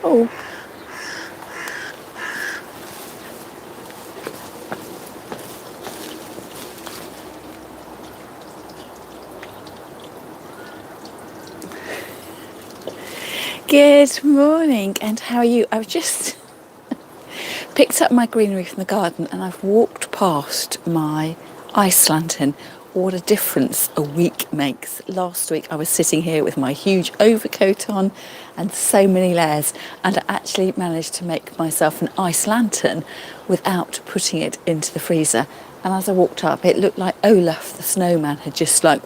Oh, good morning, and how are you? I've just picked up my greenery from the garden and I've walked past my ice lantern. What a difference a week makes. Last week I was sitting here with my huge overcoat on and so many layers, and I actually managed to make myself an ice lantern without putting it into the freezer. And as I walked up, it looked like Olaf the snowman had just like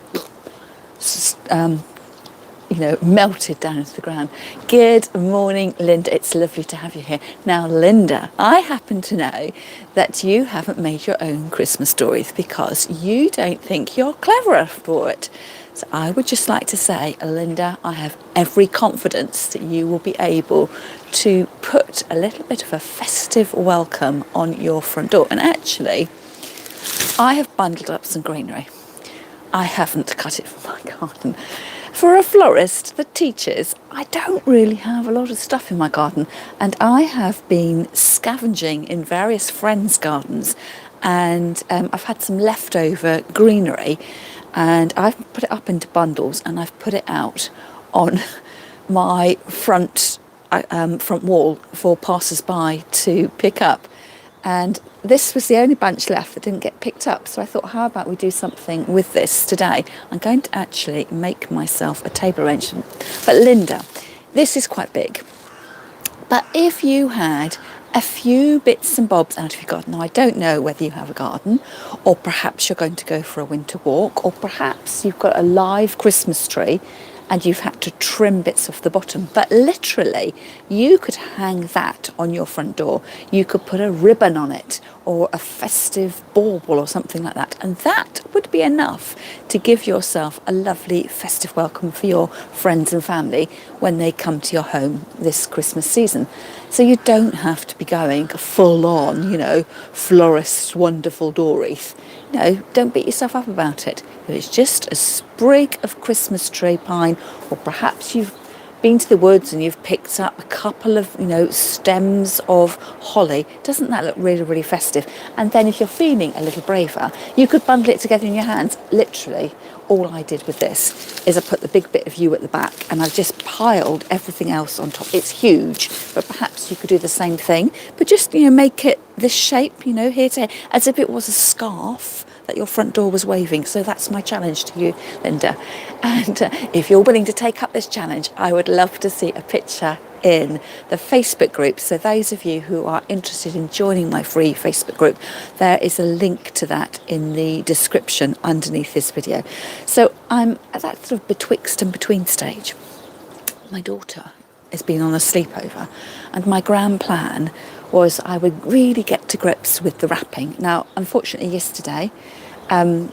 melted down into the ground. Good morning, Linda. It's lovely to have you here. Now, Linda, I happen to know that you haven't made your own Christmas stories because you don't think you're clever for it. So I would just like to say, Linda, I have every confidence that you will be able to put a little bit of a festive welcome on your front door. And actually, I have bundled up some greenery. I haven't cut it from my garden. For a florist that teaches, I don't really have a lot of stuff in my garden, and I have been scavenging in various friends' gardens, and I've had some leftover greenery, and I've put it up into bundles and I've put it out on my front wall for passers-by to pick up. And this was the only bunch left that didn't get picked up. So I thought, how about we do something with this today? I'm going to actually make myself a table arrangement. But Linda, this is quite big. But if you had a few bits and bobs out of your garden, now I don't know whether you have a garden, or perhaps you're going to go for a winter walk, or perhaps you've got a live Christmas tree and you've had to trim bits off the bottom. But literally, you could hang that on your front door. You could put a ribbon on it or a festive bauble or something like that. And that would be enough to give yourself a lovely festive welcome for your friends and family when they come to your home this Christmas season. So you don't have to be going full on, florist, wonderful door wreath. No, don't beat yourself up about it. If it's just a sprig of Christmas tree pine, or perhaps you've been to the woods and you've picked up a couple of, stems of holly, doesn't that look really, really festive? And then if you're feeling a little braver, you could bundle it together in your hands. Literally, all I did with this is I put the big bit of you at the back and I've just piled everything else on top. It's huge, but perhaps you could do the same thing, but just, make it this shape, here to here, as if it was a scarf that your front door was waving. So that's my challenge to you, Linda. And if you're willing to take up this challenge, I would love to see a picture in the Facebook group. So those of you who are interested in joining my free Facebook group, there is a link to that in the description underneath this video. So I'm at that sort of betwixt and between stage. My daughter has been on a sleepover, and my grand plan was I would really get to grips with the wrapping. Now, unfortunately, yesterday, I'm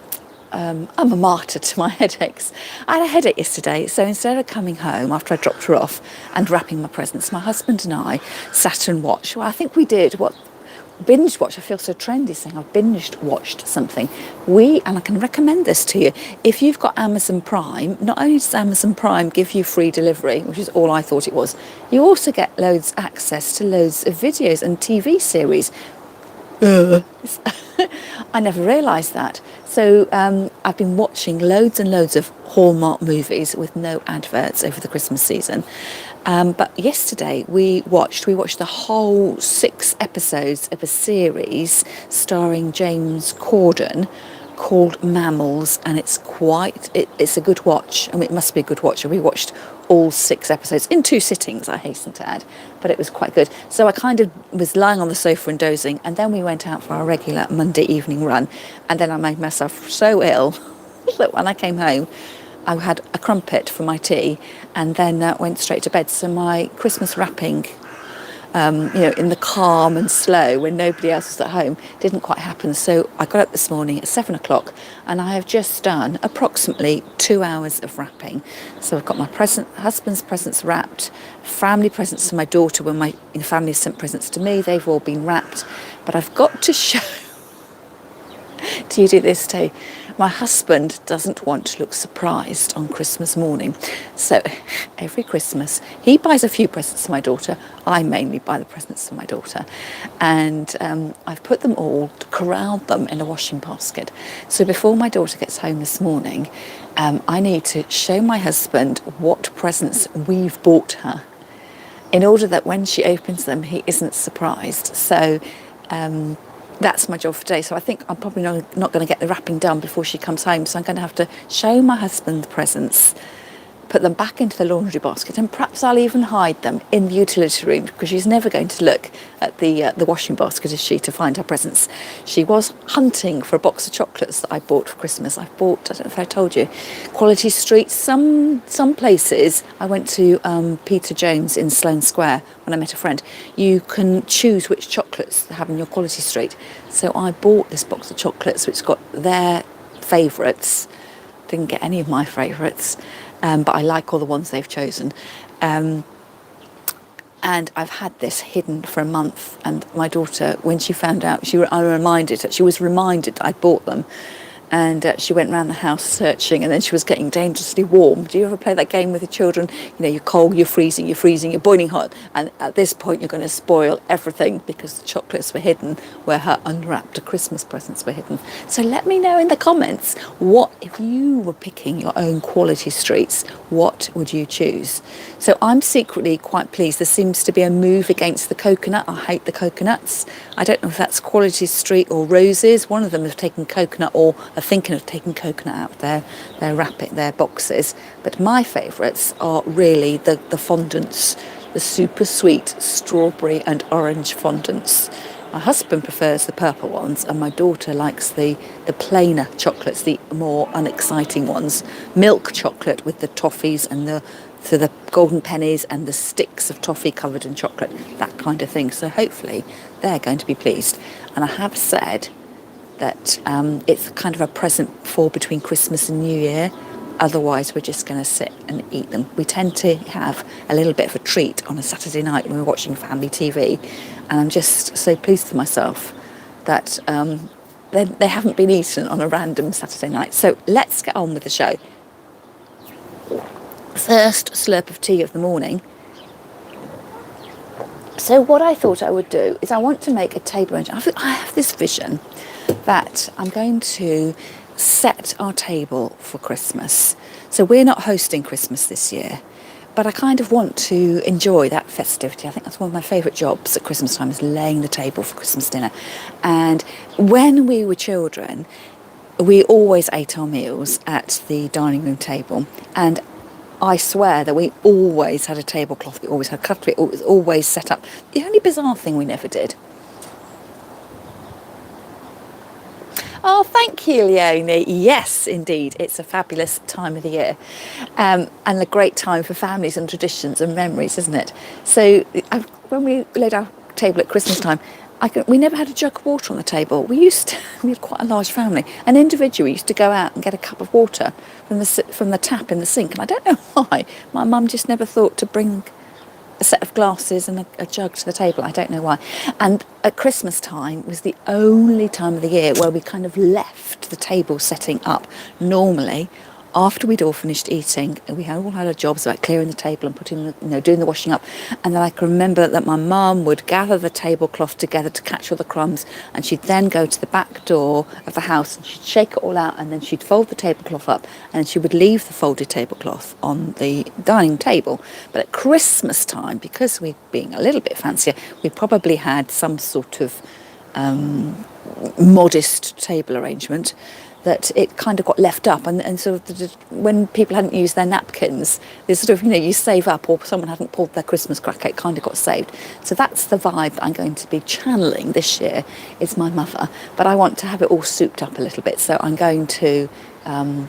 a martyr to my headaches. I had a headache yesterday, so instead of coming home after I dropped her off and wrapping my presents, my husband and I sat and watched. Well, I think we did binge watch. I feel so trendy saying I've binge watched something. And I can recommend this to you. If you've got Amazon Prime, not only does Amazon Prime give you free delivery, which is all I thought it was, you also get loads access to loads of videos and TV series. I never realised that. So I've been watching loads and loads of Hallmark movies with no adverts over the Christmas season. But yesterday we watched the whole 6 episodes of a series starring James Corden called Mammals, and it's a good watch. I mean, it must be a good watch. We watched all 6 episodes in 2 sittings, I hasten to add, but it was quite good. So I kind of was lying on the sofa and dozing, and then we went out for our regular Monday evening run, and then I made myself so ill that when I came home I had a crumpet for my tea and then went straight to bed. So my Christmas wrapping, in the calm and slow when nobody else was at home, didn't quite happen. So I got up this morning at 7 o'clock and I have just done approximately 2 hours of wrapping. So I've got my husband's presents wrapped, family presents to my daughter. When my family sent presents to me, they've all been wrapped. But I've got to show, do you do this too? My husband doesn't want to look surprised on Christmas morning. So every Christmas, he buys a few presents for my daughter. I mainly buy the presents for my daughter. And I've put them all, corralled them in a washing basket. So before my daughter gets home this morning, I need to show my husband what presents we've bought her, in order that when she opens them, he isn't surprised. So that's my job for today. So I think I'm probably not going to get the wrapping done before she comes home. So I'm going to have to show my husband the presents, put them back into the laundry basket, and perhaps I'll even hide them in the utility room, because she's never going to look at the washing basket, is she, to find her presents. She was hunting for a box of chocolates that I bought for Christmas. I don't know if I told you, Quality Street. Some places, I went to Peter Jones in Sloane Square when I met a friend. You can choose which chocolates to have in your Quality Street. So I bought this box of chocolates which got their favourites. Didn't get any of my favourites. But I like all the ones they've chosen. And I've had this hidden for a month. And my daughter, when she found out, she was reminded that I'd bought them. And she went around the house searching, and then she was getting dangerously warm. Do you ever play that game with the children? You know, you're cold, you're freezing, you're boiling hot. And at this point, you're going to spoil everything, because the chocolates were hidden where her unwrapped Christmas presents were hidden. So let me know in the comments, what, if you were picking your own Quality Streets, what would you choose? So I'm secretly quite pleased. There seems to be a move against the coconut. I hate the coconuts. I don't know if that's Quality Street or Roses. One of them have taken coconut, or are thinking of taking coconut out of their boxes. But my favourites are really the fondants, the super sweet strawberry and orange fondants. My husband prefers the purple ones, and my daughter likes the plainer chocolates, the more unexciting ones. Milk chocolate with the toffees and the golden pennies and the sticks of toffee covered in chocolate, that kind of thing. So hopefully they're going to be pleased. And I have said that it's kind of a present for between Christmas and New Year. Otherwise, we're just going to sit and eat them. We tend to have a little bit of a treat on a Saturday night when we're watching family TV. And I'm just so pleased with myself that they haven't been eaten on a random Saturday night. So let's get on with the show. First slurp of tea of the morning. So what I thought I would do is I want to make a table arrangement. I have this vision that I'm going to set our table for Christmas. So we're not hosting Christmas this year, but I kind of want to enjoy that festivity. I think that's one of my favourite jobs at Christmas time, is laying the table for Christmas dinner. And when we were children, we always ate our meals at the dining room table. And I swear that we always had a tablecloth, we always had cutlery, it was always set up. The only bizarre thing we never did. Oh, thank you, Leonie. Yes, indeed. It's a fabulous time of the year, and a great time for families and traditions and memories, isn't it? So when we laid our table at Christmas time, we never had a jug of water on the table. We had quite a large family. An individual used to go out and get a cup of water from the tap in the sink. And I don't know why. My mum just never thought to bring a set of glasses and a jug to the table. I don't know why. And at Christmas time was the only time of the year where we kind of left the table setting up. Normally, after we'd all finished eating, we all had our jobs about clearing the table and doing the washing up. And then I can remember that my mum would gather the tablecloth together to catch all the crumbs, and she'd then go to the back door of the house and she'd shake it all out, and then she'd fold the tablecloth up, and she would leave the folded tablecloth on the dining table. But at Christmas time, because we'd been a little bit fancier, we probably had some sort of modest table arrangement, that it kind of got left up, and sort of when people hadn't used their napkins, they sort of, you save up, or someone hadn't pulled their Christmas cracker, it kind of got saved. So that's the vibe that I'm going to be channeling this year, is my mother. But I want to have it all souped up a little bit, so I'm going to,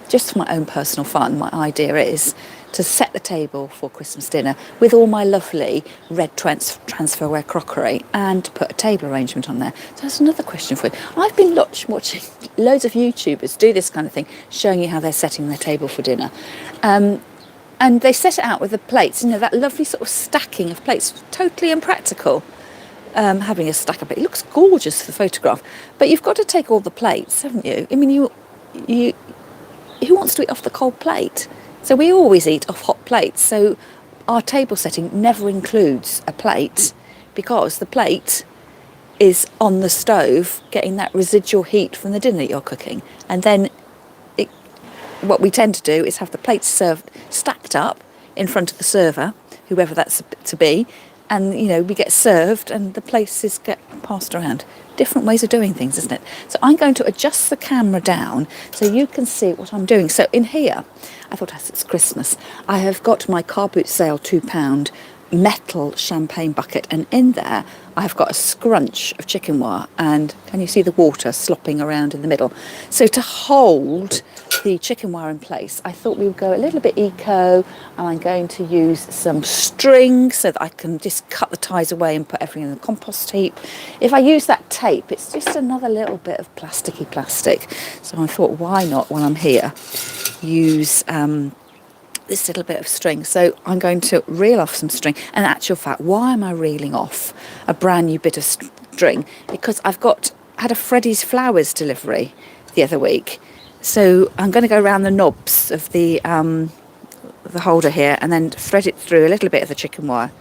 just for my own personal fun, my idea is to set the table for Christmas dinner with all my lovely red transferware crockery, and to put a table arrangement on there. So that's another question for you. I've been watching loads of YouTubers do this kind of thing, showing you how they're setting their table for dinner. And they set it out with the plates, that lovely sort of stacking of plates, totally impractical. Having a stack of it looks gorgeous for the photograph, but you've got to take all the plates, haven't you? I mean, you who wants to eat off the cold plate? So we always eat off hot plates. So our table setting never includes a plate because the plate is on the stove getting that residual heat from the dinner that you're cooking. And then it, what we tend to do is have the plates served stacked up in front of the server, whoever that's to be, and we get served and the places get passed around. Different ways of doing things, isn't it? So I'm going to adjust the camera down so you can see what I'm doing. So in here, I thought, as it's Christmas, I have got my car boot sale £2 metal champagne bucket, and in there I've got a scrunch of chicken wire, and can you see the water slopping around in the middle? So to hold the chicken wire in place, I thought we would go a little bit eco, and I'm going to use some string so that I can just cut the ties away and put everything in the compost heap. If I use that tape, it's just another little bit of plasticky plastic. So I thought, why not, while I'm here, use this little bit of string. So I'm going to reel off some string. And in actual fact, why am I reeling off a brand new bit of string? Because I've had a Freddy's Flowers delivery the other week. So I'm going to go around the knobs of the holder here and then thread it through a little bit of the chicken wire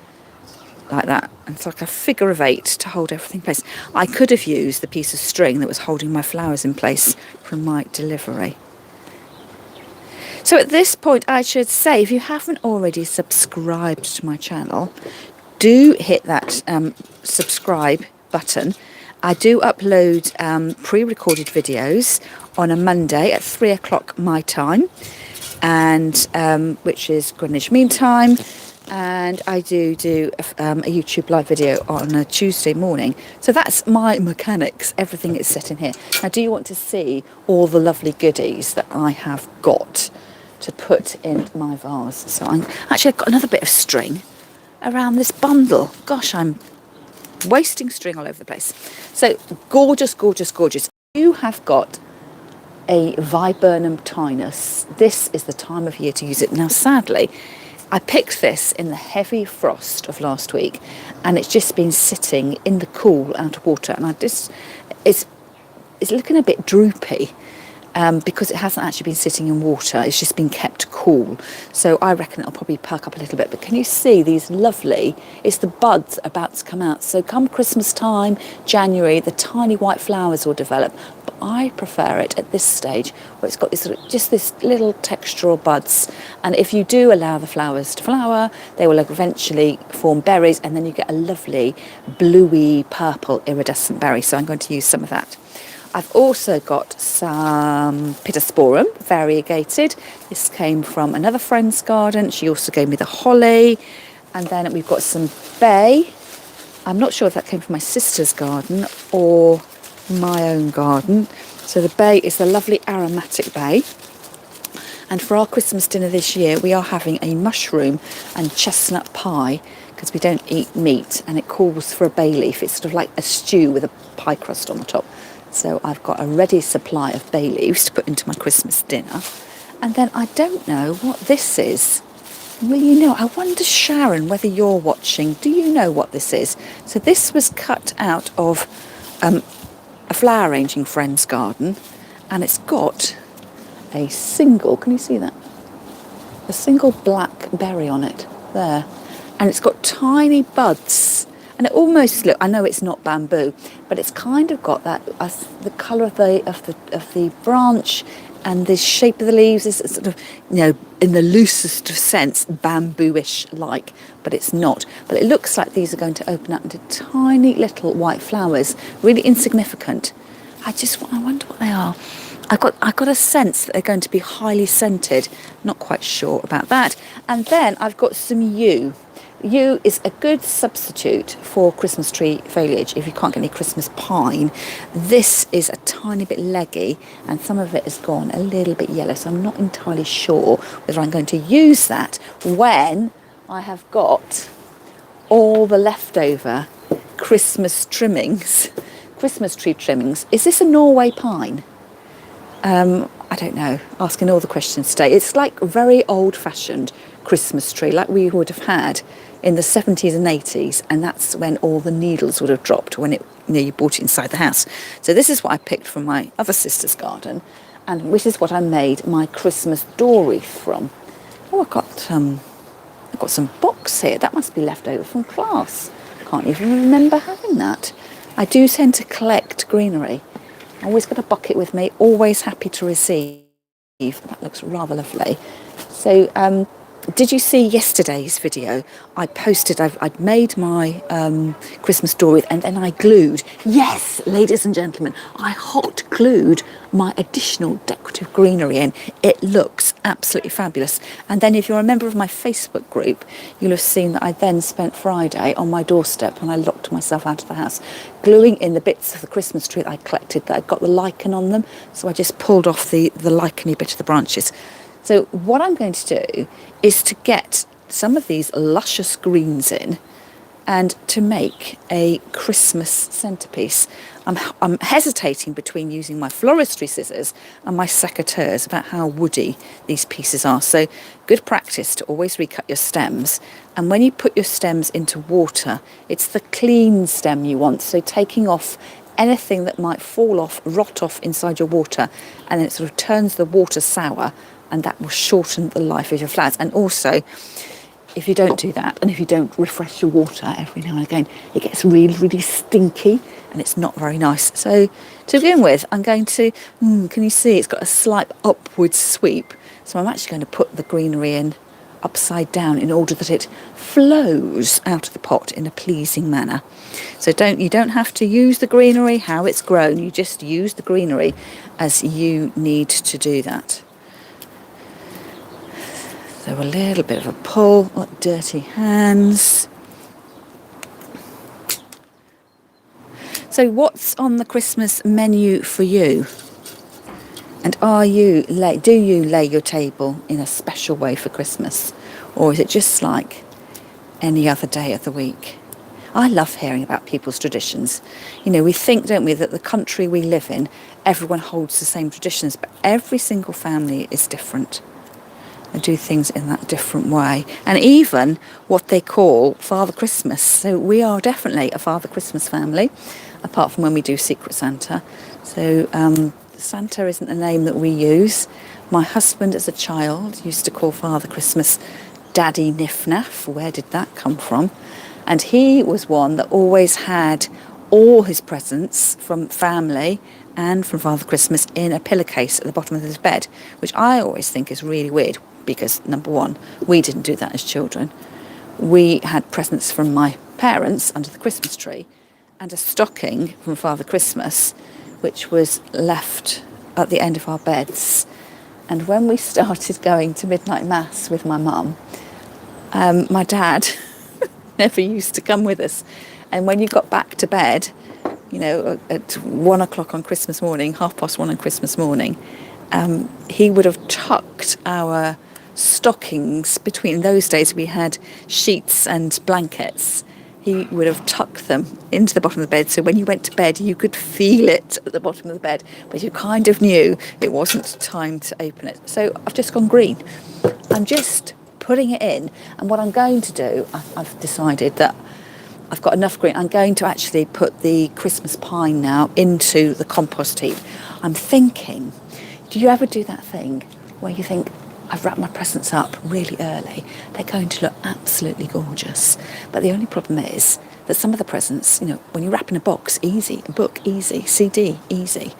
like that. And it's like a figure of 8 to hold everything in place. I could have used the piece of string that was holding my flowers in place from my delivery. So at this point, I should say, if you haven't already subscribed to my channel, do hit that subscribe button. I do upload pre-recorded videos on a Monday at 3 o'clock my time, and which is Greenwich Mean Time. And I do a YouTube live video on a Tuesday morning. So that's my mechanics. Everything is set in here. Now, do you want to see all the lovely goodies that I have got to put in my vase? So I've got another bit of string around this bundle. Gosh, I'm wasting string all over the place. So gorgeous, gorgeous, gorgeous. You have got a viburnum tinus. This is the time of year to use it. Now, sadly, I picked this in the heavy frost of last week, and it's just been sitting in the cool out of water, and it's looking a bit droopy. Because it hasn't actually been sitting in water, it's just been kept cool. So I reckon it'll probably perk up a little bit. But can you see these lovely, it's the buds about to come out. So come Christmas time, January, the tiny white flowers will develop. But I prefer it at this stage where it's got just this little textural buds. And if you do allow the flowers to flower, they will eventually form berries, and then you get a lovely bluey purple iridescent berry. So I'm going to use some of that. I've also got some Pittosporum, variegated. This came from another friend's garden. She also gave me the holly. And then we've got some bay. I'm not sure if that came from my sister's garden or my own garden. So the bay is the lovely aromatic bay. And for our Christmas dinner this year, we are having a mushroom and chestnut pie, because we don't eat meat, and it calls for a bay leaf. It's sort of like a stew with a pie crust on the top. So I've got a ready supply of bay leaves to put into my Christmas dinner. And then I don't know what this is. Will you know? I wonder, Sharon, whether you're watching. Do you know what this is? So this was cut out of a flower arranging friend's garden, and it's got a single, can you see that? A single black berry on it there. And it's got tiny buds. And it almost I know it's not bamboo, but it's kind of got that the colour of the branch and the shape of the leaves is sort of, in the loosest of sense, bamboo-ish like, but it's not. But it looks like these are going to open up into tiny little white flowers, really insignificant. I wonder what they are. I got a sense that they're going to be highly scented. Not quite sure about that. And then I've got some yew. Yew is a good substitute for Christmas tree foliage if you can't get any Christmas pine. This is a tiny bit leggy, and some of it has gone a little bit yellow, so I'm not entirely sure whether I'm going to use that when I have got all the leftover Christmas trimmings, Christmas tree trimmings. Is this a Norway pine? I don't know, asking all the questions today. It's like a very old-fashioned Christmas tree, like we would have had in the 70s and 80s, and that's when all the needles would have dropped when you bought it inside the house. So this is what I picked from my other sister's garden, and this is what I made my Christmas door wreath from. Oh, I've got some box here. That must be left over from class. Can't even remember having that. I do tend to collect greenery. I always got a bucket with me, always happy to receive. That looks rather lovely. So, did you see yesterday's video? I posted, I'd made my Christmas door wreath, and then I glued, yes, ladies and gentlemen, I hot glued my additional decorative greenery in. It looks absolutely fabulous. And then if you're a member of my Facebook group, you'll have seen that I then spent Friday on my doorstep when I locked myself out of the house, gluing in the bits of the Christmas tree that I collected that had got the lichen on them. So I just pulled off the licheny bit of the branches. So what I'm going to do is to get some of these luscious greens in and to make a Christmas centrepiece. I'm hesitating between using my floristry scissors and my secateurs about how woody these pieces are. So good practice to always recut your stems. And when you put your stems into water, it's the clean stem you want. So taking off anything that might fall off, rot off inside your water, and then it sort of turns the water sour, and that will shorten the life of your flowers. And also, if you don't do that, and if you don't refresh your water every now and again, it gets really, really stinky, and it's not very nice. So to begin with, I'm going to, can you see it's got a slight upward sweep? So I'm actually going to put the greenery in upside down in order that it flows out of the pot in a pleasing manner. So you don't have to use the greenery how it's grown, you just use the greenery as you need to do that. So a little bit of a pull, like dirty hands. So what's on the Christmas menu for you? And do you lay your table in a special way for Christmas? Or is it just like any other day of the week? I love hearing about people's traditions. You know, we think, don't we, that the country we live in, everyone holds the same traditions, but every single family is different. They do things in that different way. And even what they call Father Christmas. So we are definitely a Father Christmas family, apart from when we do Secret Santa. So Santa isn't a name that we use. My husband as a child used to call Father Christmas Daddy Niff-Naff. Where did that come from? And he was one that always had all his presents from family and from Father Christmas in a pillowcase at the bottom of his bed, which I always think is really weird because, number one, we didn't do that as children. We had presents from my parents under the Christmas tree and a stocking from Father Christmas, which was left at the end of our beds. And when we started going to midnight mass with my mum, my dad never used to come with us. And when you got back to bed, you know, at 1 o'clock on Christmas morning, 1:30 on Christmas morning, he would have tucked our stockings between. Those days we had sheets and blankets. He would have tucked them into the bottom of the bed, so when you went to bed you could feel it at the bottom of the bed, but you kind of knew it wasn't time to open it. So I've just gone green. I'm just putting it in, and what I'm going to do, I've decided that I've got enough green. I'm going to actually put the Christmas pine now into the compost heap. I'm thinking, do you ever do that thing where you think, I've wrapped my presents up really early, they're going to look absolutely gorgeous, but the only problem is that some of the presents, you know, when you wrap in a box, easy, a book, easy, CD, easy,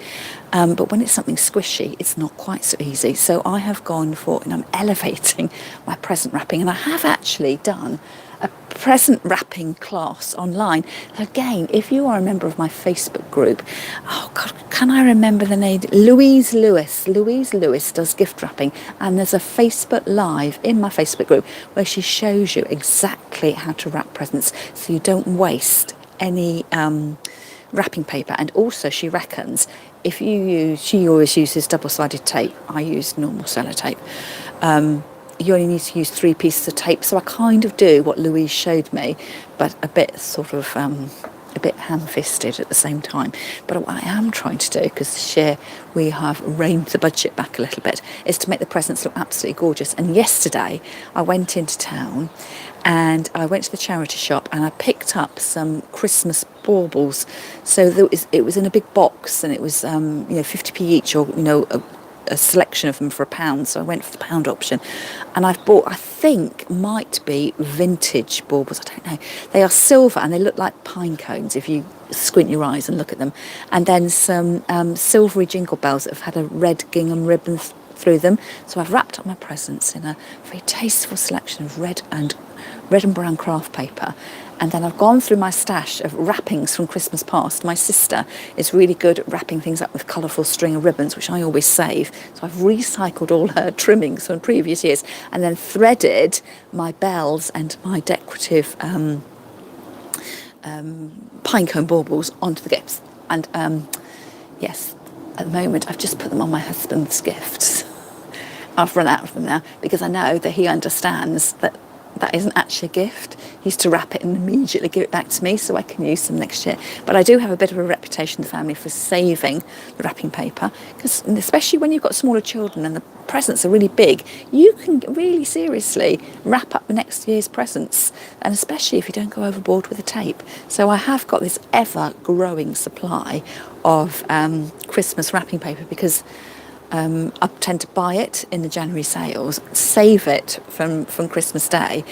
but when it's something squishy, it's not quite so easy. So I have gone for, and I'm elevating my present wrapping, and I have actually done a present wrapping class online. Again, if you are a member of my Facebook group, oh God, can I remember the name? Louise Lewis. Louise Lewis does gift wrapping, and there's a Facebook Live in my Facebook group where she shows you exactly how to wrap presents so you don't waste any wrapping paper. And also she reckons if you use, she always uses double-sided tape, I use normal sellotape, you only need to use 3 pieces of tape. So I kind of do what Louise showed me, but a bit sort of a bit ham-fisted at the same time. But what I am trying to do, because this year we have reined the budget back a little bit, is to make the presents look absolutely gorgeous. And yesterday I went into town and I went to the charity shop and I picked up some Christmas baubles. So it was in a big box, and it was 50p each, or a selection of them for £1, so I went for the pound option. And I've bought, I think, might be vintage baubles, I don't know. They are silver and they look like pine cones if you squint your eyes and look at them. And then some silvery jingle bells that have had a red gingham ribbon through them. So I've wrapped up my presents in a very tasteful selection of red and brown craft paper. And then I've gone through my stash of wrappings from Christmas past. My sister is really good at wrapping things up with colourful string of ribbons, which I always save. So I've recycled all her trimmings from previous years and then threaded my bells and my decorative pinecone baubles onto the gifts. And yes, at the moment I've just put them on my husband's gifts. I've run out of them now because I know that he understands that that isn't actually a gift. He used to wrap it and immediately give it back to me so I can use them next year. But I do have a bit of a reputation in the family for saving the wrapping paper, because especially when you've got smaller children and the presents are really big, you can really seriously wrap up the next year's presents, and especially if you don't go overboard with the tape. So I have got this ever-growing supply of Christmas wrapping paper because I tend to buy it in the January sales, save it from Christmas Day,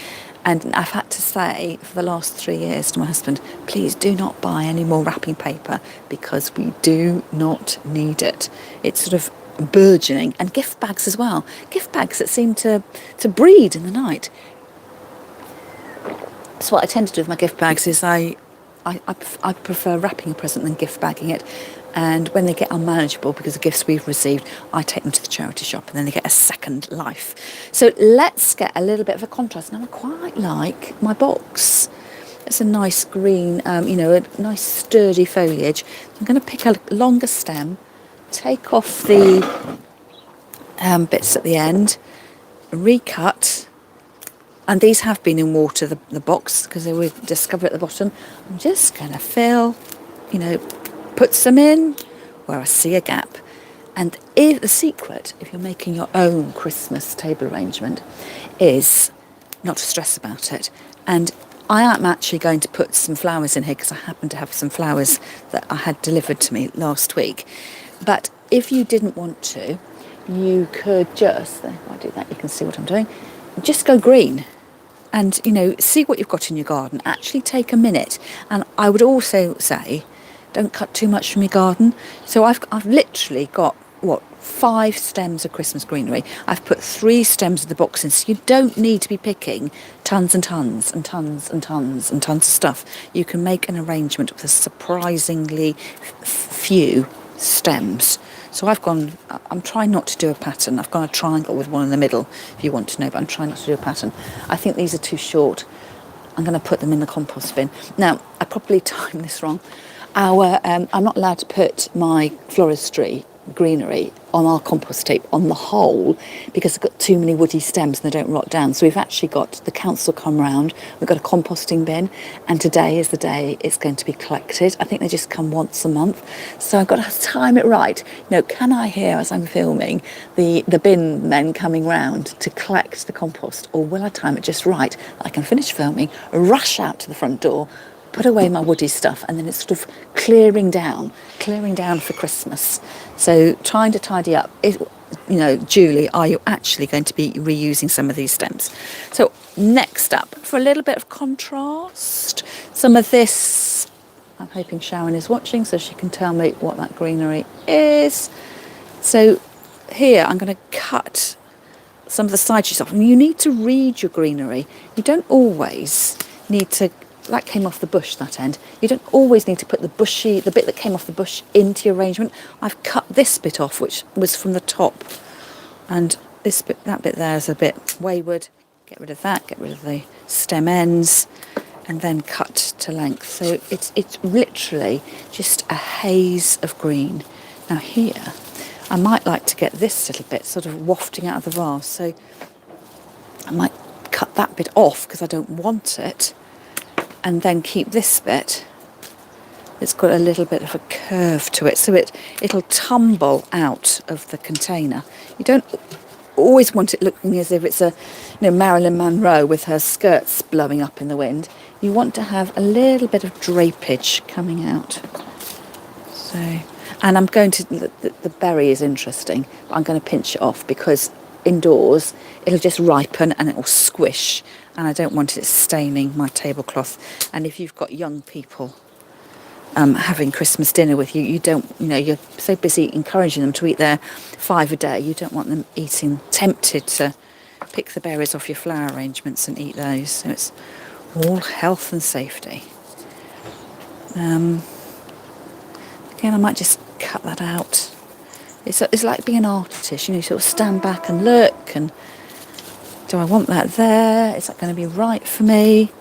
and I've had to say for the last 3 years to my husband, please do not buy any more wrapping paper because we do not need it. It's sort of burgeoning. And gift bags as well. Gift bags that seem to breed in the night. So what I tend to do with my gift bags is I prefer wrapping a present than gift bagging it. And when they get unmanageable because of gifts we've received, I take them to the charity shop and then they get a second life. So let's get a little bit of a contrast. Now I quite like my box. It's a nice green, a nice sturdy foliage. I'm going to pick a longer stem, take off the bits at the end, recut. And these have been in water, the box, because they were discovered at the bottom. I'm just going to fill, put some in where I see a gap. And the secret, if you're making your own Christmas table arrangement, is not to stress about it. And I am actually going to put some flowers in here because I happen to have some flowers that I had delivered to me last week. But if you didn't want to, you could just, if I do that, you can see what I'm doing, just go green. And, see what you've got in your garden. Actually take a minute. And I would also say, don't cut too much from your garden. So I've literally got, 5 stems of Christmas greenery. I've put 3 stems of the box in. So you don't need to be picking tons and tons and tons and tons and tons of stuff. You can make an arrangement with a surprisingly few stems. So I'm trying not to do a pattern. I've gone a triangle with one in the middle, if you want to know, but I'm trying not to do a pattern. I think these are too short. I'm going to put them in the compost bin. Now, I probably timed this wrong. I'm not allowed to put my floristry greenery on our compost tape on the whole because I've got too many woody stems and they don't rot down. So we've actually got the council come round, we've got a composting bin, and today is the day it's going to be collected. I think they just come once a month. So I've got to time it right. Can I hear as I'm filming the bin men coming round to collect the compost, or will I time it just right? I can finish filming, rush out to the front door, put away my woody stuff, and then it's sort of clearing down for Christmas. So trying to tidy up. Julie, are you actually going to be reusing some of these stems? So next up, for a little bit of contrast, some of this, I'm hoping Sharon is watching so she can tell me what that greenery is. So here I'm going to cut some of the side sheets off. And you need to read your greenery. You don't always need to, that came off the bush, that end. You don't always need to put the bit that came off the bush into your arrangement. I've cut this bit off, which was from the top. And that bit there is a bit wayward. Get rid of that, get rid of the stem ends, and then cut to length. So it's literally just a haze of green. Now here, I might like to get this little bit sort of wafting out of the vase. So I might cut that bit off because I don't want it, and then keep this bit. It's got a little bit of a curve to it, so it'll tumble out of the container. You don't always want it looking as if it's a Marilyn Monroe with her skirts blowing up in the wind. You want to have a little bit of drapage coming out. So, And I'm going to, the berry is interesting, but I'm going to pinch it off because indoors it'll just ripen and it'll squish, and I don't want it staining my tablecloth. And if you've got young people having Christmas dinner with you, you don't, you're so busy encouraging them to eat their 5 a day, you don't want them tempted to pick the berries off your flower arrangements and eat those. So it's all health and safety. Again, I might just cut that out. It's like being an artist, you sort of stand back and look, and do I want that there? Is that going to be right for me?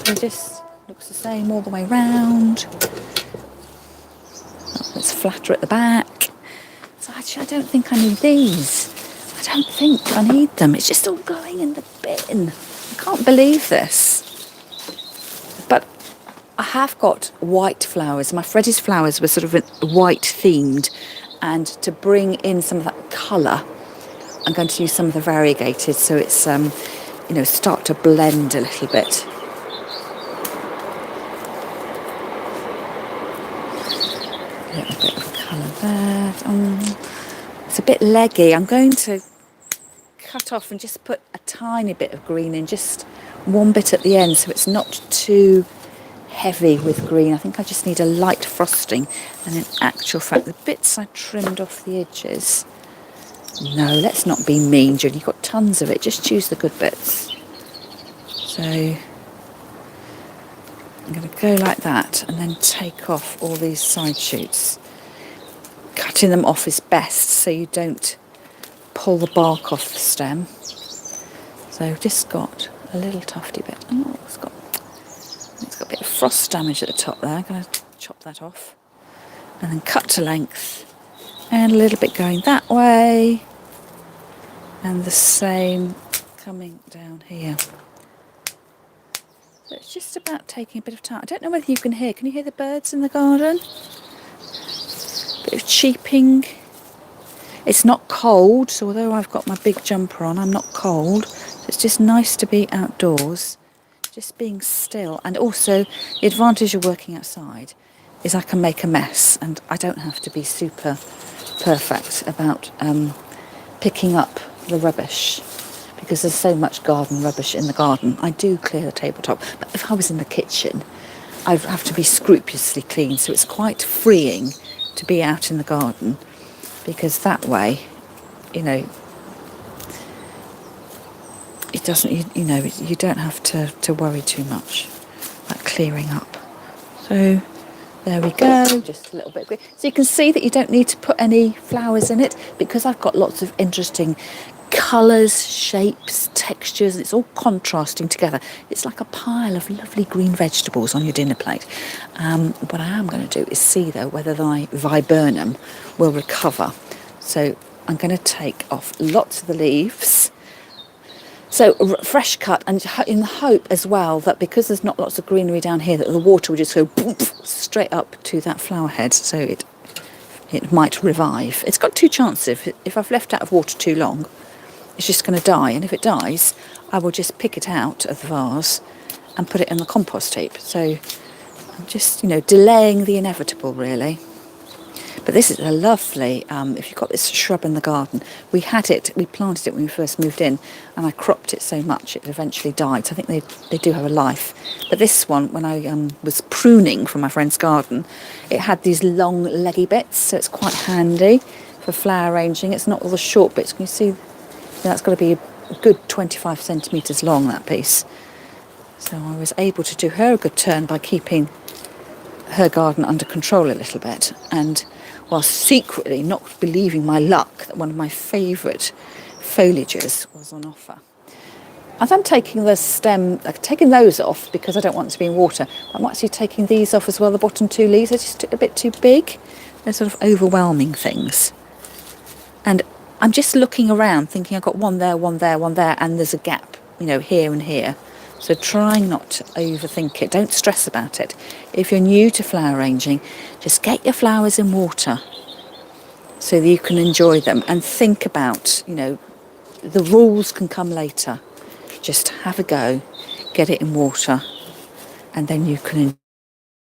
So it just looks the same all the way round. It's flatter at the back. So actually I don't think I need these. I don't think I need them. It's just all going in the bin. I can't believe this. But I have got white flowers. My Freddie's flowers were sort of white themed, and to bring in some of that colour, I'm going to use some of the variegated, so it's start to blend a little bit. A little bit of colour there. It's a bit leggy. I'm going to cut off and just put a tiny bit of green in, just one bit at the end, so it's not too heavy with green. I think I just need a light frosting, and in actual fact the bits I trimmed off the edges, no, let's not be mean, Julie, you've got tons of it, just choose the good bits. So I'm going to go like that and then take off all these side shoots. Cutting them off is best so you don't pull the bark off the stem. So I've just got a little tufty bit. Oh, it's got a bit of frost damage at the top there. I'm going to chop that off and then cut to length, and a little bit going that way, and the same coming down here. So it's just about taking a bit of time. I don't know whether you can hear. Can you hear the birds in the garden? Bit of cheeping. It's not cold, so although I've got my big jumper on, I'm not cold. So it's just nice to be outdoors, just being still. And also, the advantage of working outside is I can make a mess, and I don't have to be super perfect about picking up the rubbish, because there's so much garden rubbish in the garden. I do clear the tabletop, but if I was in the kitchen, I'd have to be scrupulously clean. So it's quite freeing to be out in the garden, because that way, it doesn't, you don't have to worry too much about clearing up. So there we go, just a little bit. So you can see that you don't need to put any flowers in it, because I've got lots of interesting colours, shapes, textures, and it's all contrasting together. It's like a pile of lovely green vegetables on your dinner plate. What I am going to do is see, though, whether the viburnum will recover. So I'm going to take off lots of the leaves. So fresh cut, and in the hope as well that because there's not lots of greenery down here, that the water will just go boom, straight up to that flower head, so it might revive. It's got two chances. If I've left out of water too long, it's just going to die, and if it dies, I will just pick it out of the vase and put it in the compost heap. So I'm just, delaying the inevitable, really. But this is a lovely, if you've got this shrub in the garden, we planted it when we first moved in, and I cropped it so much it eventually died. So I think they do have a life. But this one, when I was pruning from my friend's garden, it had these long leggy bits, so it's quite handy for flower arranging. It's not all the short bits. Can you see? That's got to be a good 25 centimetres long, that piece. So I was able to do her a good turn by keeping her garden under control a little bit, and while secretly not believing my luck that one of my favourite foliages was on offer. As I'm taking the stem, taking those off because I don't want them to be in water, I'm actually taking these off as well, the bottom two leaves. They're just a bit too big. They're sort of overwhelming things. And I'm just looking around thinking I've got one there, and there's a gap, here and here. So trying not to overthink it. Don't stress about it. If you're new to flower arranging, just get your flowers in water so that you can enjoy them, and think about, the rules can come later. Just have a go, get it in water, and then you can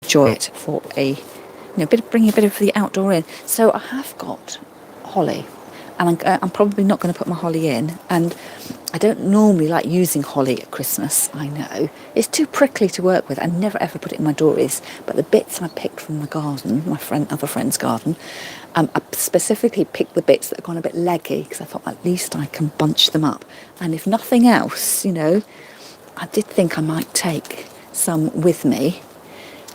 enjoy it for a bringing a bit of the outdoor in. So I have got holly, and I'm probably not going to put my holly in. And I don't normally like using holly at Christmas. I know it's too prickly to work with. I never ever put it in my doorways. But the bits I picked from the garden, other friend's garden, I specifically picked the bits that have gone a bit leggy because I thought at least I can bunch them up. And if nothing else, I did think I might take some with me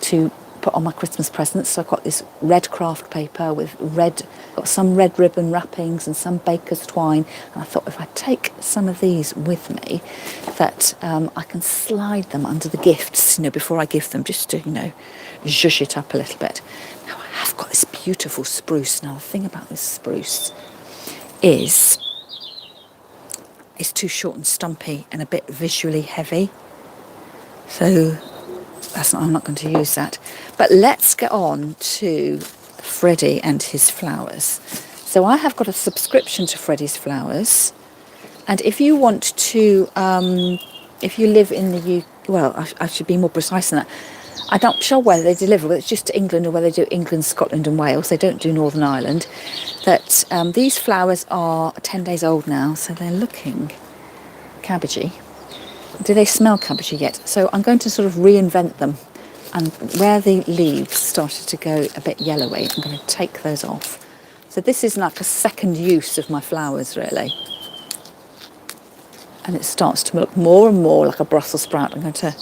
to put on my Christmas presents. So I've got this red craft paper with got some red ribbon wrappings and some baker's twine. And I thought if I take some of these with me, that I can slide them under the gifts, before I give them, just to, zhuzh it up a little bit. Now I have got this beautiful spruce. Now the thing about this spruce is it's too short and stumpy and a bit visually heavy. So I'm not going to use that. But let's get on to Freddie and his flowers. So I have got a subscription to Freddie's Flowers. And if you want to, if you live in the UK, well, I should be more precise than that. I'm not sure whether they deliver, whether it's just to England or whether they do England, Scotland and Wales. They don't do Northern Ireland. That these flowers are 10 days old now, so they're looking cabbagey. Do they smell cabbagey yet? So I'm going to sort of reinvent them. And where the leaves started to go a bit yellowy, I'm going to take those off. So this is like a second use of my flowers, really. And it starts to look more and more like a Brussels sprout. I'm going to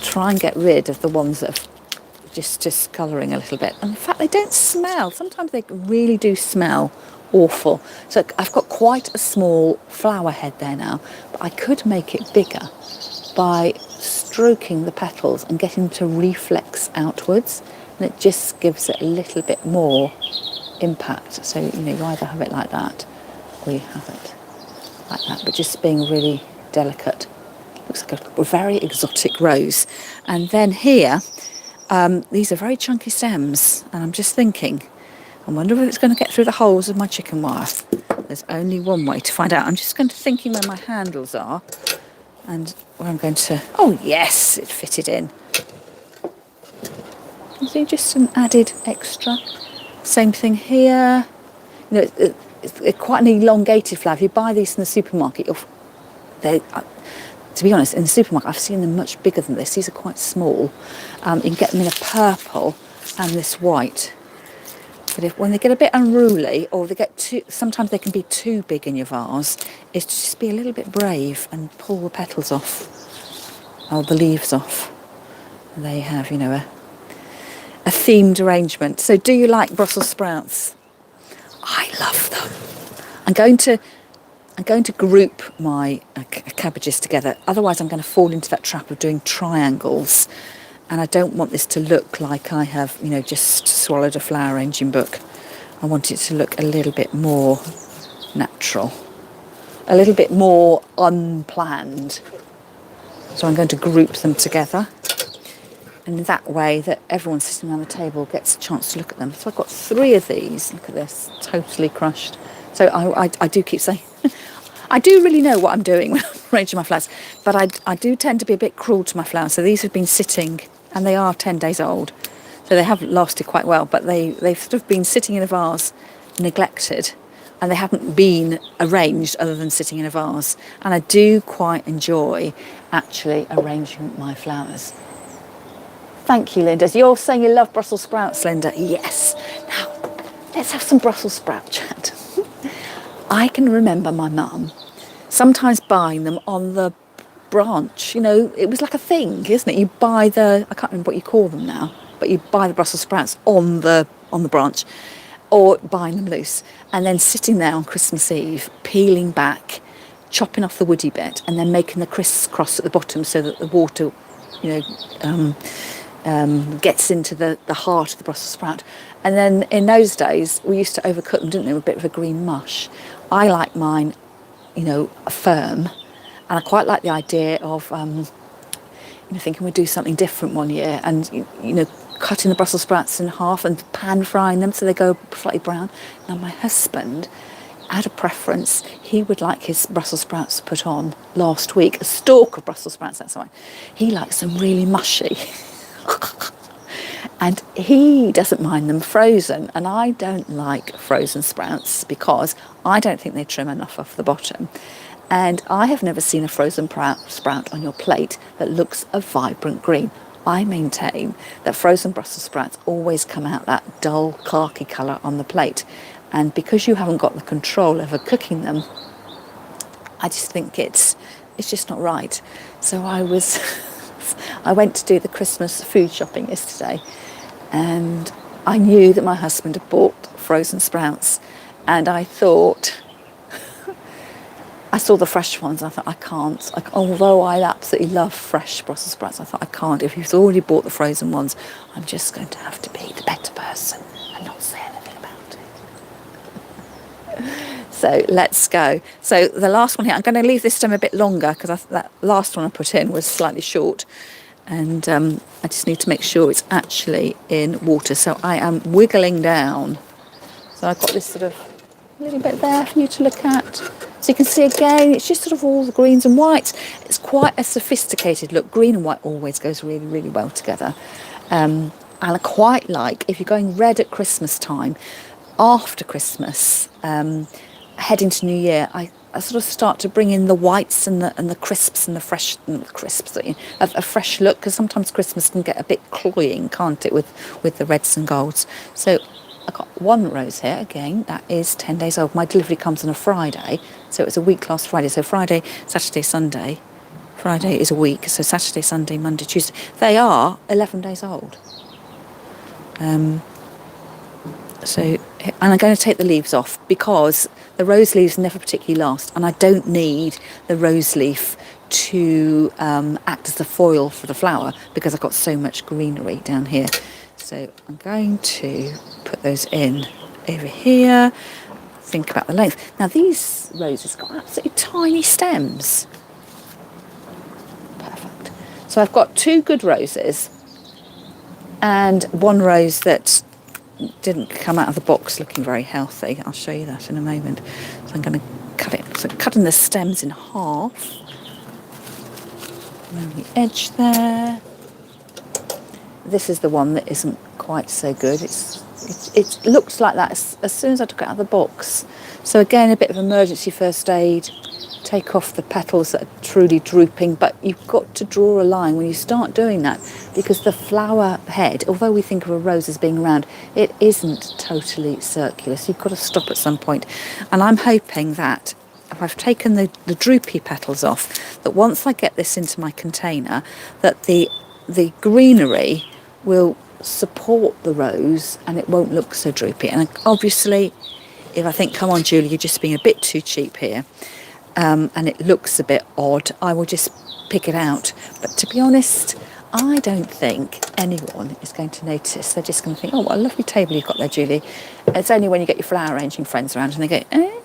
try and get rid of the ones that are just discolouring a little bit. And in fact, they don't smell. Sometimes they really do smell awful. So I've got quite a small flower head there now, but I could make it bigger by stroking the petals and getting them to reflex outwards, and it just gives it a little bit more impact. So you either have it like that or you have it like that, but just being really delicate. Looks like a very exotic rose. And then here, these are very chunky stems, and I'm just thinking, I wonder if it's going to get through the holes of my chicken wire. There's only one way to find out. I'm just going to thinking where my handles are and where I'm going to... Oh, yes, it fitted in. You see, just an added extra. Same thing here. It's quite an elongated flower. If you buy these in the supermarket, to be honest, in the supermarket, I've seen them much bigger than this. These are quite small. You can get them in a purple and this white. But when they get a bit unruly, or sometimes they can be too big in your vase, is to just be a little bit brave and pull the petals off, or the leaves off. And they have, a themed arrangement. So do you like Brussels sprouts? I love them. I'm going to group my cabbages together. Otherwise, I'm going to fall into that trap of doing triangles. And I don't want this to look like I have, just swallowed a flower arranging book. I want it to look a little bit more natural, a little bit more unplanned. So I'm going to group them together. And in that way that everyone sitting around the table gets a chance to look at them. So I've got 3 of these. Look at this, totally crushed. So I do keep saying, I do really know what I'm doing when I'm arranging my flowers, but I do tend to be a bit cruel to my flowers. So these have been sitting, and they are 10 days old. So they have lasted quite well, but they've sort of been sitting in a vase, neglected, and they haven't been arranged other than sitting in a vase. And I do quite enjoy actually arranging my flowers. Thank you, Linda. You're saying you love Brussels sprouts, Linda? Yes. Now, let's have some Brussels sprout chat. I can remember my mum sometimes buying them on the branch. It was like a thing, isn't it? You buy I can't remember what you call them now, but you buy the Brussels sprouts on the branch, or buying them loose, and then sitting there on Christmas Eve, peeling back, chopping off the woody bit, and then making the crisscross at the bottom so that the water, gets into the heart of the Brussels sprout. And then in those days, we used to overcook them, didn't we, with a bit of a green mush. I like mine, firm, and I quite like the idea of, thinking we'd do something different one year, and cutting the Brussels sprouts in half and pan frying them so they go slightly brown. Now my husband had a preference. He would like his Brussels sprouts put on last week, a stalk of Brussels sprouts, that's right. He likes them really mushy. And he doesn't mind them frozen, and I don't like frozen sprouts because I don't think they trim enough off the bottom. And I have never seen a frozen sprout on your plate that looks a vibrant green. I maintain that frozen Brussels sprouts always come out that dull khaki colour on the plate. And because you haven't got the control over cooking them, I just think it's just not right. So I went to do the Christmas food shopping yesterday, and I knew that my husband had bought frozen sprouts, and I thought, I saw the fresh ones, and I thought, I can't. Although I absolutely love fresh Brussels sprouts, I thought, I can't. If he's already bought the frozen ones, I'm just going to have to be the better person and not say anything about it. So let's go. So the last one here, I'm going to leave this stem a bit longer because that last one I put in was slightly short. And I just need to make sure it's actually in water. So I am wiggling down. So I've got this sort of little bit there for you to look at. So you can see again, it's just sort of all the greens and whites. It's quite a sophisticated look. Green and white always goes really, really well together. And I quite like, if you're going red at Christmas time, after Christmas, heading to New Year, I sort of start to bring in the whites and the crisps and the fresh crisps, a fresh look, because sometimes Christmas can get a bit cloying, can't it, with the reds and golds. So I've got one rose here, again, that is 10 days old. My delivery comes on a Friday, so it was a week last Friday. So Friday, Saturday, Sunday. Friday is a week, so Saturday, Sunday, Monday, Tuesday. They are 11 days old. And I'm going to take the leaves off because the rose leaves never particularly last, and I don't need the rose leaf to act as the foil for the flower because I've got so much greenery down here. So I'm going to put those in over here. Think about the length. Now these roses got absolutely tiny stems. Perfect. So I've got two good roses and one rose that didn't come out of the box looking very healthy. I'll show you that in a moment. So I'm going to cut it. So cutting the stems in half. Around the edge there. This is the one that isn't quite so good. It looks like that as soon as I took it out of the box. So again, a bit of emergency first aid. Take off the petals that are truly drooping, but you've got to draw a line when you start doing that, because the flower head, although we think of a rose as being round, it isn't totally circular, so you've got to stop at some point. And I'm hoping that if I've taken the droopy petals off, that once I get this into my container, that the greenery will support the rose and it won't look so droopy. And obviously, if I think, come on Julie, you're just being a bit too cheap here, and it looks a bit odd, I will just pick it out. But to be honest, I don't think anyone is going to notice. They're just going to think, oh, what a lovely table you've got there, Julie. It's only when you get your flower arranging friends around and they go, oh,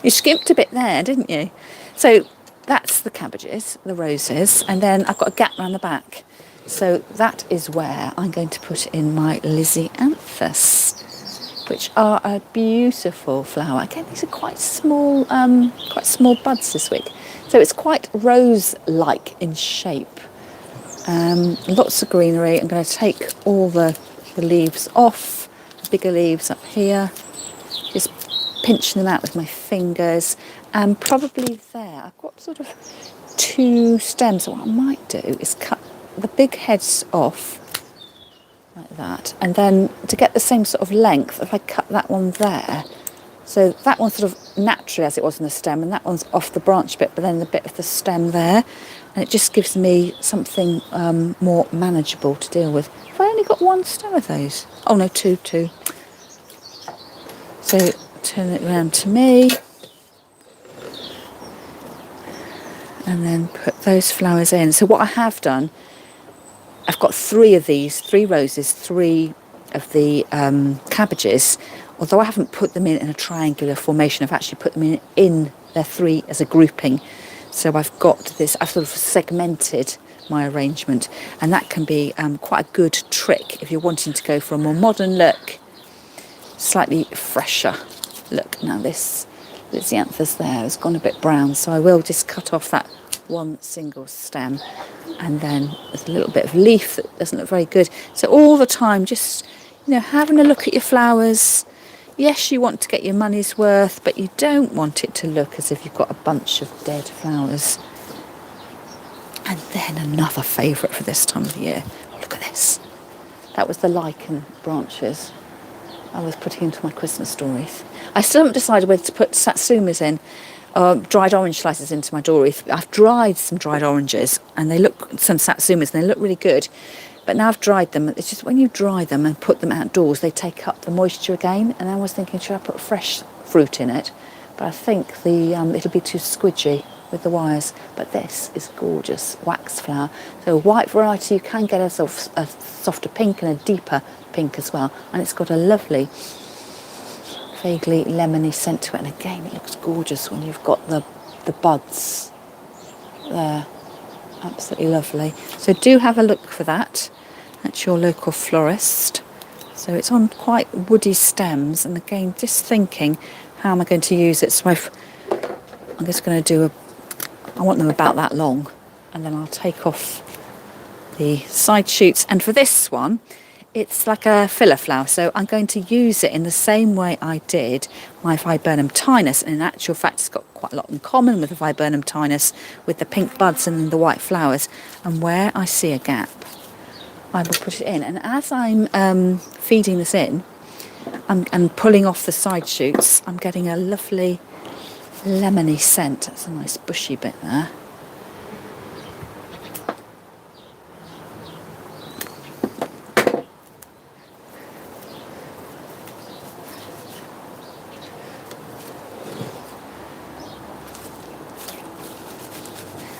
you skimped a bit there, didn't you? So that's the cabbages, the roses, and then I've got a gap around the back. So that is where I'm going to put in my Lisianthus, which are a beautiful flower. Again, these are quite small buds this week. So it's quite rose-like in shape. Lots of greenery. I'm going to take all the leaves off, the bigger leaves up here, just pinching them out with my fingers. And probably there, I've got sort of two stems. So what I might do is cut the big heads off like that, and then to get the same sort of length, if I cut that one there, so that one's sort of naturally as it was in the stem, and that one's off the branch bit, but then the bit of the stem there, and it just gives me something more manageable to deal with. Have I only got one stem of those? Oh no, two. So turn it around to me, and then put those flowers in. So what I have done, I've got three of these, 3 roses, 3 of the cabbages. Although I haven't put them in a triangular formation, I've actually put them in their 3 as a grouping. So I've got this, I've sort of segmented my arrangement, and that can be quite a good trick if you're wanting to go for a more modern look, slightly fresher look. Now this Lisianthus there has gone a bit brown, so I will just cut off that one single stem, and then there's a little bit of leaf that doesn't look very good. So all the time, just, you know, having a look at your flowers. Yes, you want to get your money's worth, but you don't want it to look as if you've got a bunch of dead flowers. And then another favourite for this time of the year. Look at this. That was the lichen branches I was putting into my Christmas stories. I still haven't decided whether to put satsumas in, dried orange slices into my door wreath. I've dried some dried oranges and some satsumas, and they look really good. But now I've dried them, it's just when you dry them and put them outdoors, they take up the moisture again. And I was thinking, should I put fresh fruit in it? But I think it'll be too squidgy with the wires. But this is gorgeous wax flower. So a white variety, you can get a softer pink and a deeper pink as well. And it's got a lovely, vaguely lemony scent to it. And again, it looks gorgeous when you've got the buds there. Absolutely lovely. So do have a look for that at your local florist. So it's on quite woody stems, and again, just thinking, how am I going to use it? So I'm just going to I want them about that long, and then I'll take off the side shoots. And for this one, it's like a filler flower, so I'm going to use it in the same way I did my viburnum tinus. And in actual fact, it's got quite a lot in common with the viburnum tinus, with the pink buds and the white flowers. And where I see a gap, I will put it in. And as I'm feeding this in and pulling off the side shoots, I'm getting a lovely lemony scent. That's a nice bushy bit there.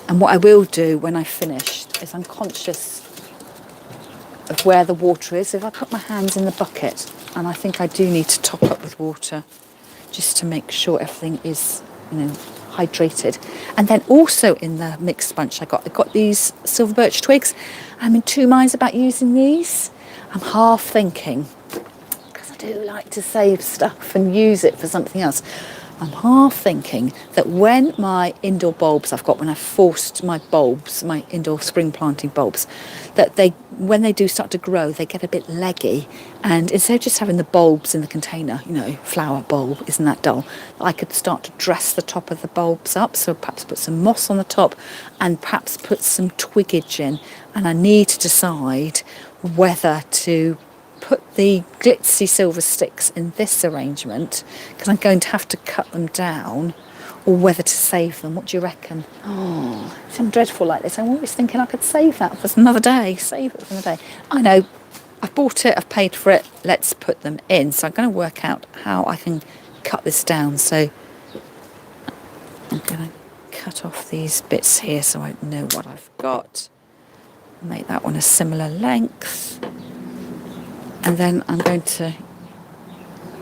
And what I will do when I've finished is I'm conscious of where the water is. If I put my hands in the bucket, and I think I do need to top up with water just to make sure everything is, you know, hydrated. And then also in the mixed bunch I got these silver birch twigs. I'm in two minds about using these. I'm half thinking, because I do like to save stuff and use it for something else, I'm half thinking that when my indoor bulbs, when I've forced my bulbs, my indoor spring planting bulbs, that when they do start to grow, they get a bit leggy. And instead of just having the bulbs in the container, you know, flower bulb, isn't that dull? I could start to dress the top of the bulbs up. So perhaps put some moss on the top and perhaps put some twiggage in. And I need to decide whether to put the glitzy silver sticks in this arrangement, because I'm going to have to cut them down, or whether to save them. What do you reckon? Oh, I'm dreadful like this. I'm always thinking I could save that for another day. Save it for another day. I know, I've bought it, I've paid for it. Let's put them in. So I'm going to work out how I can cut this down. So I'm going to cut off these bits here so I know what I've got. Make that one a similar length. And then I'm going to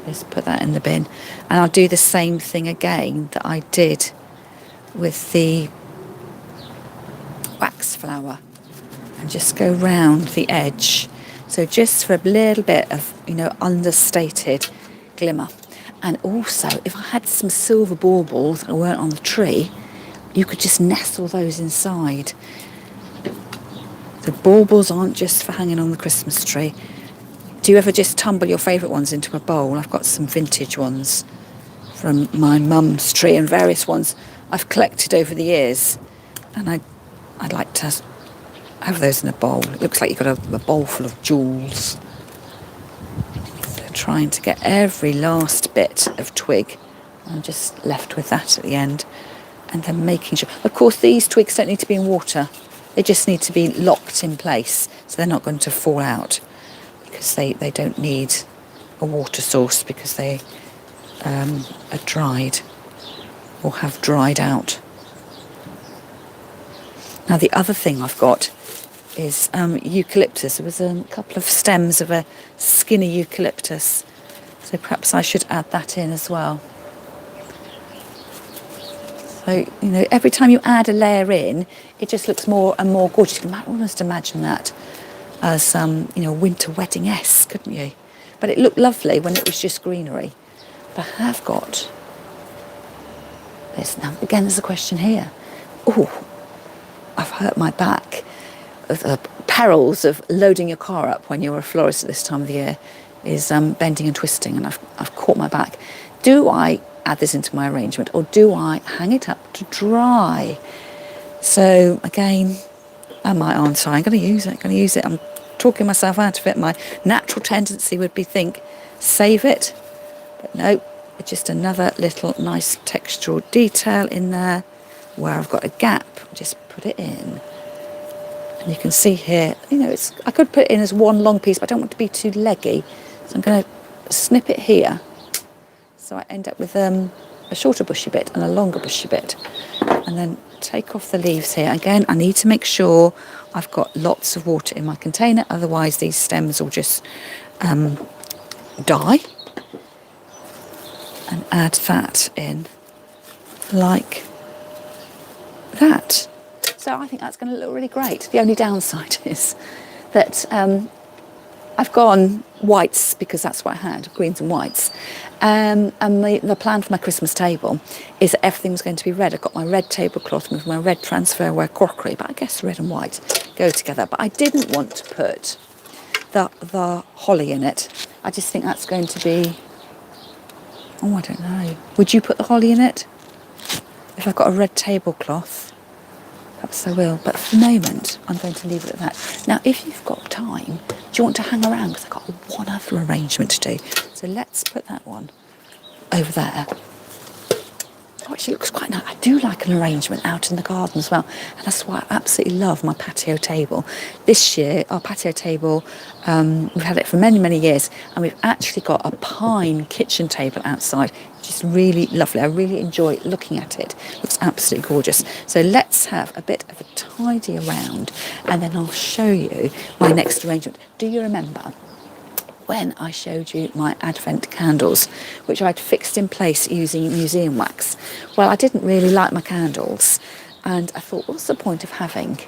just put that in the bin. And I'll do the same thing again that I did with the wax flower. And just go round the edge. So just for a little bit of, you know, understated glimmer. And also, if I had some silver baubles that weren't on the tree, you could just nestle those inside. The baubles aren't just for hanging on the Christmas tree. Do you ever just tumble your favourite ones into a bowl? I've got some vintage ones from my mum's tree and various ones I've collected over the years. And I'd like to have those in a bowl. It looks like you've got a bowl full of jewels. So trying to get every last bit of twig. I'm just left with that at the end. And then making sure... Of course, these twigs don't need to be in water. They just need to be locked in place, so they're not going to fall out. Because they don't need a water source, because they are dried or have dried out. Now the other thing I've got is eucalyptus. There was a couple of stems of a skinny eucalyptus, so perhaps I should add that in as well. So, you know, every time you add a layer in, it just looks more and more gorgeous. You can almost imagine that as, you know, winter wedding-esque, couldn't you? But it looked lovely when it was just greenery. But I have got this. Now, again, there's a question here. Oh, I've hurt my back. The perils of loading your car up when you're a florist at this time of the year is bending and twisting, and I've caught my back. Do I add this into my arrangement, or do I hang it up to dry? So again, I might answer, I'm going to use it. I'm talking myself out of it. My natural tendency would be think, save it. But no, it's just another little nice textural detail in there where I've got a gap. Just put it in. And you can see here, I could put it in as one long piece, but I don't want it to be too leggy. So I'm going to snip it here. So I end up with a shorter bushy bit and a longer bushy bit. And then take off the leaves here. Again, I need to make sure I've got lots of water in my container, otherwise these stems will just die. And add that in like that. So I think that's going to look really great. The only downside is that I've gone whites because that's what I had, greens and whites. And the plan for my Christmas table is that everything's going to be red. I've got my red tablecloth with my red transferware crockery, but I guess red and white go together. But I didn't want to put the holly in it. I just think that's going to be, oh, I don't know. Would you put the holly in it? If I've got a red tablecloth? Perhaps I will, but for the moment, I'm going to leave it at that. Now, if you've got time, do you want to hang around? Because I've got one other arrangement to do. So let's put that one over there. Oh, actually looks quite nice. I do like an arrangement out in the garden as well. And that's why I absolutely love my patio table. This year, our patio table, we've had it for many, many years. And we've actually got a pine kitchen table outside, which is really lovely. I really enjoy looking at it. It looks absolutely gorgeous. So let's have a bit of a tidy around. And then I'll show you my next arrangement. Do you remember when I showed you my Advent candles, which I'd fixed in place using museum wax? Well, I didn't really like my candles, and I thought, what's the point of having...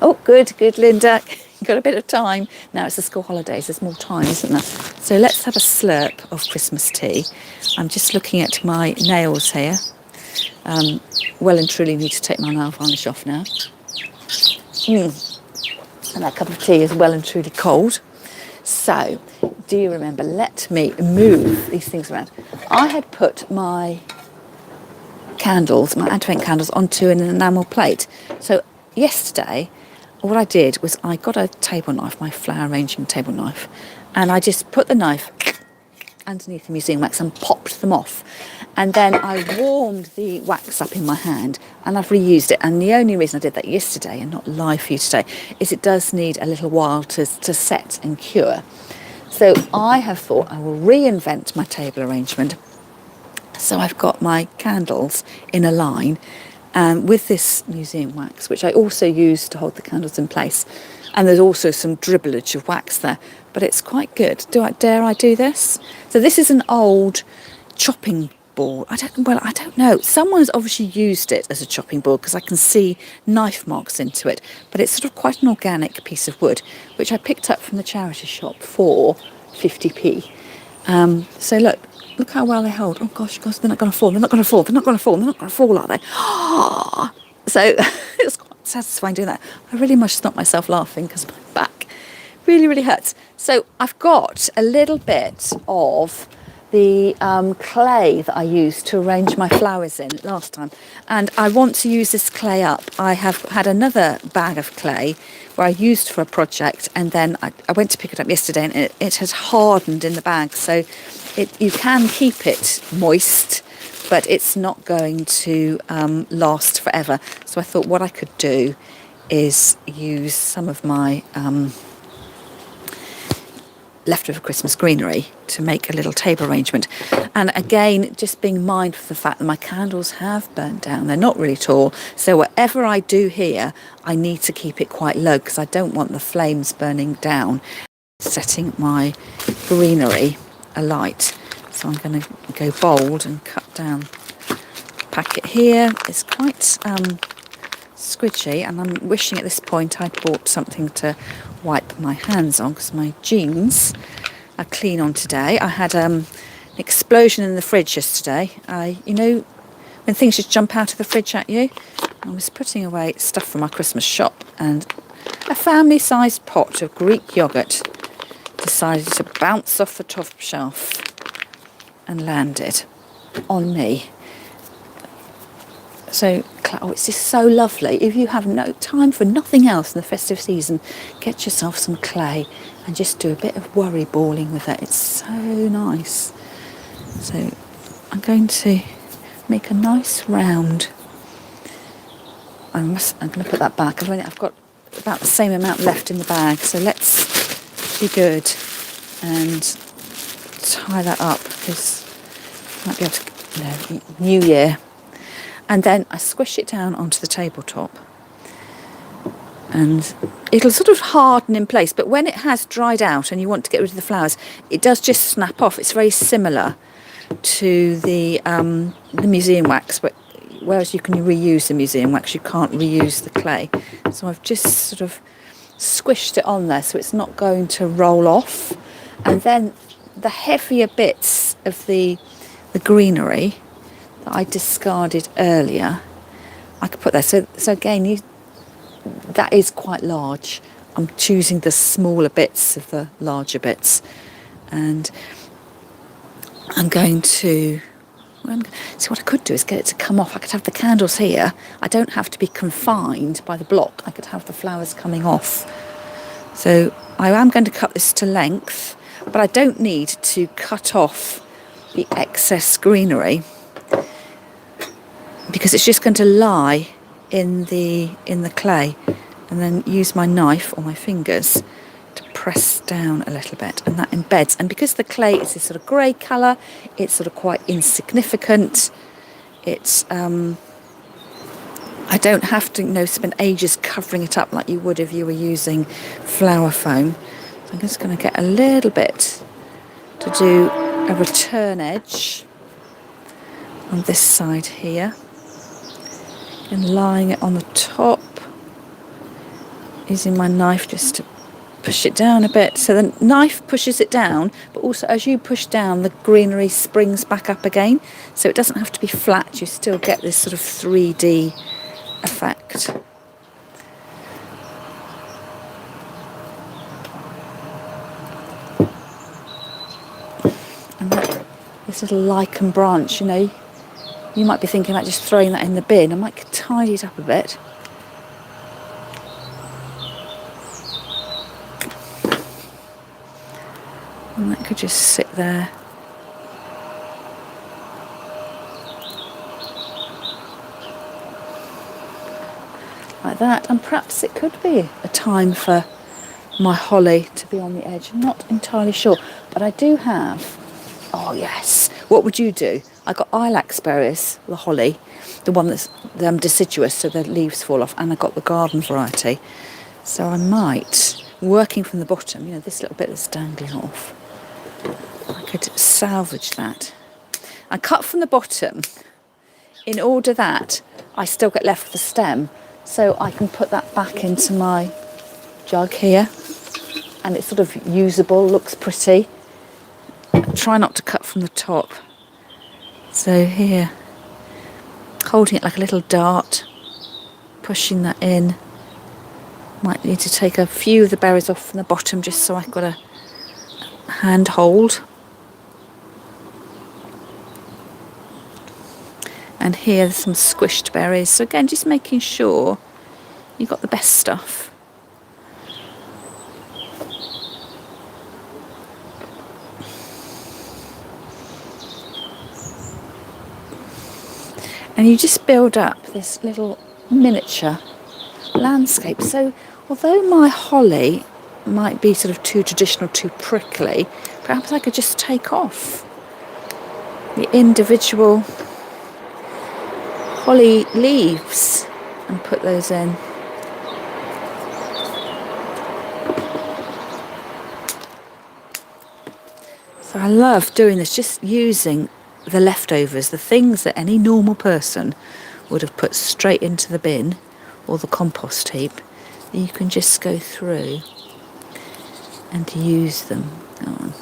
Oh, good, Linda. You've got a bit of time. Now it's the school holidays, there's more time, isn't there? So let's have a slurp of Christmas tea. I'm just looking at my nails here. Well and truly need to take my nail varnish off now. And that cup of tea is well and truly cold. So, do you remember? Let me move these things around. I had put my candles, my Advent candles, onto an enamel plate. So yesterday, what I did was I got a table knife, my flower arranging table knife, and I just put the knife underneath the museum wax and popped them off. And then I warmed the wax up in my hand, and I've reused it. And the only reason I did that yesterday and not live for you today is it does need a little while to set and cure. So I have thought I will reinvent my table arrangement. So I've got my candles in a line with this museum wax, which I also use to hold the candles in place. And there's also some dribblage of wax there, but it's quite good. Dare I do this? So this is an old chopping board. I don't know. Someone's obviously used it as a chopping board because I can see knife marks into it, but it's sort of quite an organic piece of wood, which I picked up from the charity shop for 50p. So look how well they hold. Oh gosh, they're not going to fall. They're not going to fall. They're not going to fall. They're not going to fall, are they? So it was quite satisfying doing that. I really must stop myself laughing because my back really, really hurts. So I've got a little bit of the clay that I used to arrange my flowers in last time, and I want to use this clay up. I have had another bag of clay where I used for a project, and then I went to pick it up yesterday, and it has hardened in the bag, so you can keep it moist, but it's not going to last forever. So I thought what I could do is use some of my leftover Christmas greenery to make a little table arrangement. And again, just being mindful of the fact that my candles have burnt down. They're not really tall. So whatever I do here, I need to keep it quite low because I don't want the flames burning down. Setting my greenery alight. So I'm going to go bold and cut down the packet here. It's quite squidgy, and I'm wishing at this point I'd bought something to wipe my hands on because my jeans are clean on today. I had an explosion in the fridge yesterday. You know, when things just jump out of the fridge at you. I was putting away stuff from my Christmas shop, and a family-sized pot of Greek yoghurt decided to bounce off the top shelf and landed on me. So, oh, it's just so lovely. If you have no time for nothing else in the festive season, get yourself some clay and just do a bit of worry balling with it. It's so nice. So I'm going to make a nice round. I'm going to put that back. I've got about the same amount left in the bag. So let's be good and tie that up, because I might be able to, New Year. And then I squish it down onto the tabletop, and it'll sort of harden in place, but when it has dried out and you want to get rid of the flowers, it does just snap off. It's very similar to the museum wax, but whereas you can reuse the museum wax, you can't reuse the clay. So I've just sort of squished it on there so it's not going to roll off. And then the heavier bits of the greenery that I discarded earlier, I could put there. So again, that is quite large. I'm choosing the smaller bits of the larger bits, and I'm going to see what I could do is get it to come off. I could have the candles here. I don't have to be confined by the block. I could have the flowers coming off. So I am going to cut this to length, but I don't need to cut off the excess greenery, because it's just going to lie in the clay, and then use my knife or my fingers to press down a little bit, and that embeds. And because the clay is this sort of grey colour, it's sort of quite insignificant. It's I don't have to spend ages covering it up like you would if you were using flower foam. So I'm just going to get a little bit to do a return edge on this side here, and lying it on the top, using my knife just to push it down a bit. So the knife pushes it down, but also as you push down, the greenery springs back up again. So it doesn't have to be flat. You still get this sort of 3D effect. And this little lichen branch, you might be thinking about just throwing that in the bin. I might tidy it up a bit. And that could just sit there. Like that. And perhaps it could be a time for my holly to be on the edge. I'm not entirely sure. But I do have... Oh, yes. What would you do? I got ilex berries, the holly, the one that's deciduous, so the leaves fall off, and I got the garden variety. So I might, working from the bottom, this little bit that's dangling off, I could salvage that. I cut from the bottom in order that I still get left with the stem, so I can put that back into my jug here, and it's sort of usable, looks pretty. Try not to cut from the top. So here, holding it like a little dart, pushing that in. Might need to take a few of the berries off from the bottom just so I've got a hand hold. And here there's some squished berries. So again, just making sure you've got the best stuff. And you just build up this little miniature landscape. So although my holly might be sort of too traditional, too prickly, perhaps I could just take off the individual holly leaves and put those in. So I love doing this, just using the leftovers, the things that any normal person would have put straight into the bin or the compost heap. You can just go through and use them. Go on,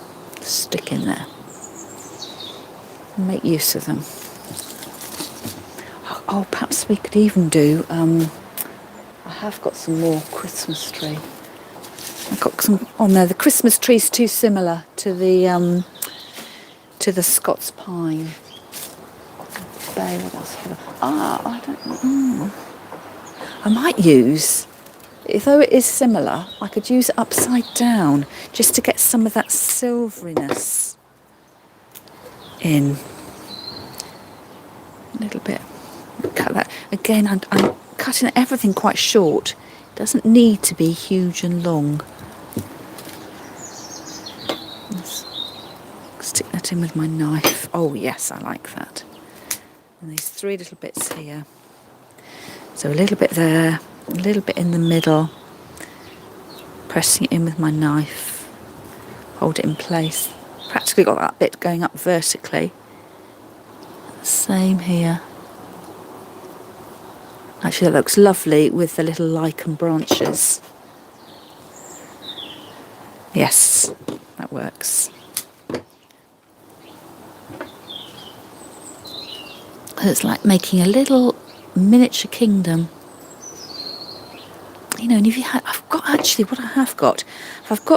stick in there. Make use of them. Oh, perhaps we could even do, I have got some more Christmas tree. I've got some, oh no, the Christmas tree's too similar to the Scots pine. Bay, what else have I don't know. I might use, though it is similar, I could use it upside down just to get some of that silveriness in. A little bit. Cut that. Again, I'm cutting everything quite short. It doesn't need to be huge and long. Let's stick that in with my knife. Oh yes, I like that. And these 3 little bits here. So a little bit there, a little bit in the middle. Pressing it in with my knife. Hold it in place. Practically got that bit going up vertically. Same here. Actually, that looks lovely with the little lichen branches. Yes, that works. It's like making a little miniature kingdom. You know, and if you had, I've got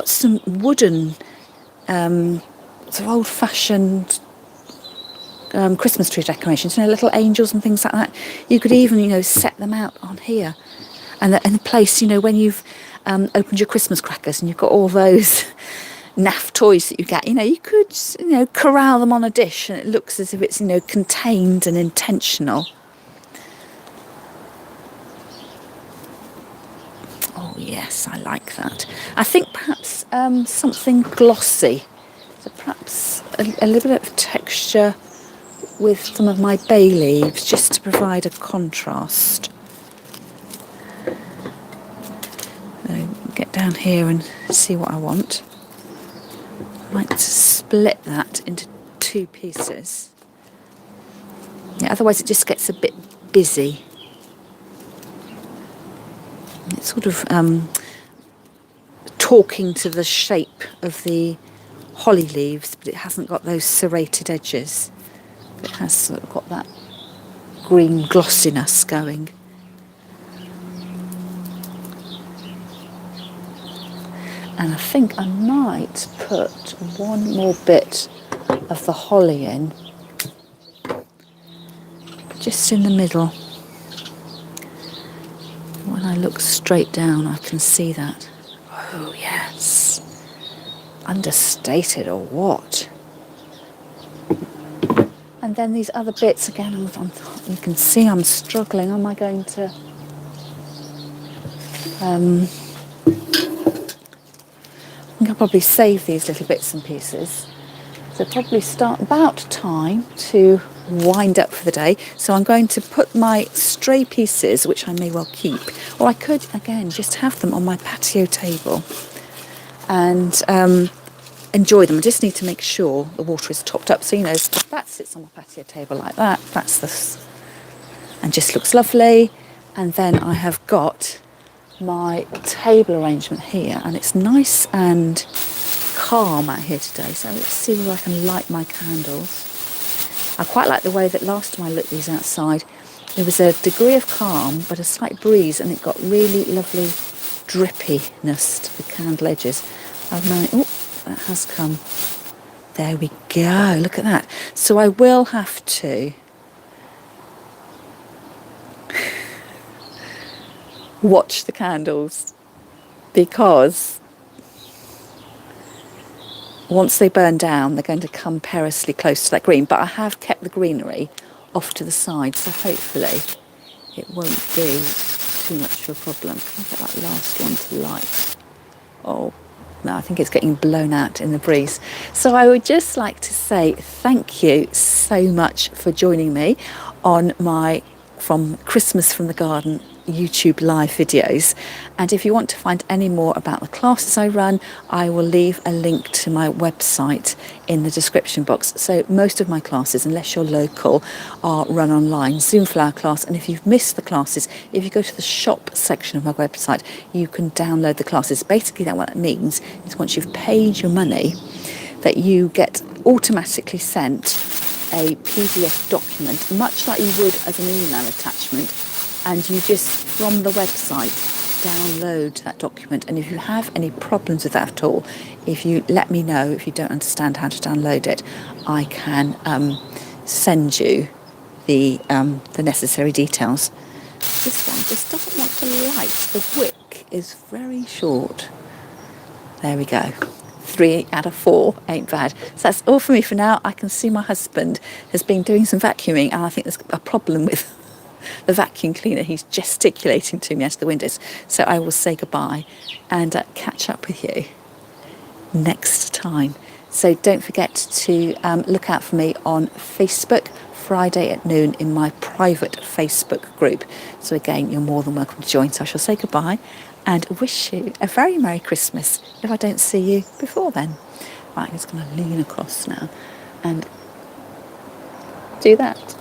some wooden, sort of old-fashioned Christmas tree decorations, you know, little angels and things like that. You could even, you know, set them out on here. And the place, you know, when you've opened your Christmas crackers and you've got all those naff toys that you get, you know, you could, you know, corral them on a dish and it looks as if it's, you know, contained and intentional. Oh yes, I like that. I think perhaps something glossy. So perhaps a little bit of texture with some of my bay leaves just to provide a contrast. So get down here and see what I want. I like to split that into 2 pieces. Yeah, otherwise it just gets a bit busy. It's sort of talking to the shape of the holly leaves, but it hasn't got those serrated edges. It has sort of got that green glossiness going. And I think I might put 1 more bit of the holly in, just in the middle. When I look straight down, I can see that. Oh yes. Understated or what? And then these other bits, again, you can see I'm struggling. Am I going to... I think I'll probably save these little bits and pieces. So probably about time to wind up for the day. So I'm going to put my stray pieces, which I may well keep, or I could, again, just have them on my patio table and enjoy them. I just need to make sure the water is topped up. So, you know, that sits on my patio table like that. That's this. And just looks lovely. And then I have got my table arrangement here. And it's nice and calm out here today. So let's see whether I can light my candles. I quite like the way that last time I lit these outside, there was a degree of calm, but a slight breeze, and it got really lovely drippiness to the candle edges. I've managed, oh, that has come. There we go, look at that. So I will have to watch the candles, because once they burn down, they're going to come perilously close to that green. But I have kept the greenery off to the side, so hopefully it won't be too much of a problem. Can I get that last one to light? Oh, no, I think it's getting blown out in the breeze. So I would just like to say thank you so much for joining me on my From Christmas from the Garden YouTube live videos. And if you want to find any more about the classes I run, I will leave a link to my website in the description box. So most of my classes, unless you're local, are run online, Zoom flower class. And if you've missed the classes, if you go to the shop section of my website, you can download the classes. Basically, what that means is once you've paid your money, that you get automatically sent a PDF document, much like you would as an email attachment, and you just, from the website, download that document. And if you have any problems with that at all, if you let me know, if you don't understand how to download it, I can send you the necessary details. This one just doesn't want to light. The wick is very short. There we go. 3 out of 4 ain't bad. So that's all for me for now. I can see my husband has been doing some vacuuming, and I think there's a problem with the vacuum cleaner. He's gesticulating to me out of the windows. So I will say goodbye and catch up with you next time. So don't forget to look out for me on Facebook, Friday at noon, in my private Facebook group. So again, you're more than welcome to join. So I shall say goodbye and wish you a very Merry Christmas if I don't see you before then. Right, I'm just going to lean across now and do that.